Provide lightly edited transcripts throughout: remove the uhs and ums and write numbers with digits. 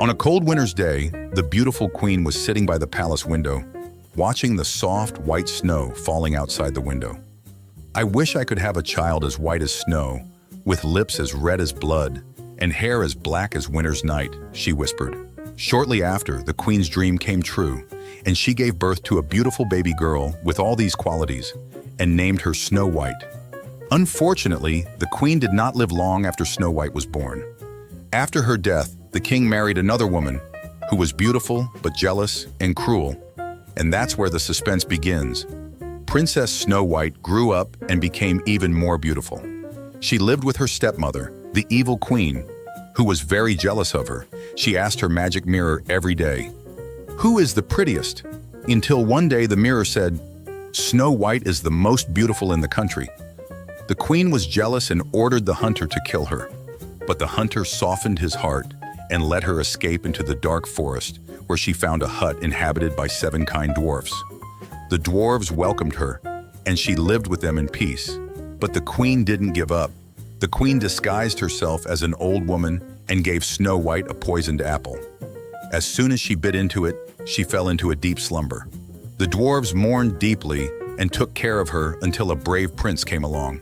On a cold winter's day, the beautiful queen was sitting by the palace window, watching the soft, white snow falling outside the window. "I wish I could have a child as white as snow, with lips as red as blood, and hair as black as winter's night," she whispered. Shortly after, the queen's dream came true, and she gave birth to a beautiful baby girl with all these qualities, and named her Snow White. Unfortunately, the queen did not live long after Snow White was born. After her death, the king married another woman who was beautiful but jealous and cruel, and that's where the suspense begins. Princess Snow White grew up and became even more beautiful. She lived with her stepmother, the evil queen, who was very jealous of her. She asked her magic mirror every day, "Who is the prettiest?" Until one day the mirror said, "Snow White is the most beautiful in the country." The queen was jealous and ordered the hunter to kill her. But the hunter softened his heart and let her escape into the dark forest, where she found a hut inhabited by 7 kind dwarfs. The dwarves welcomed her, and she lived with them in peace. But the queen didn't give up. The queen disguised herself as an old woman and gave Snow White a poisoned apple. As soon as she bit into it, she fell into a deep slumber. The dwarves mourned deeply and took care of her until a brave prince came along.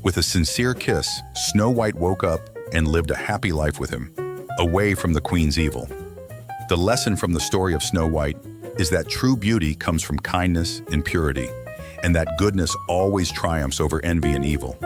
With a sincere kiss, Snow White woke up and lived a happy life with him, away from the queen's evil. The lesson from the story of Snow White is that true beauty comes from kindness and purity, and that goodness always triumphs over envy and evil.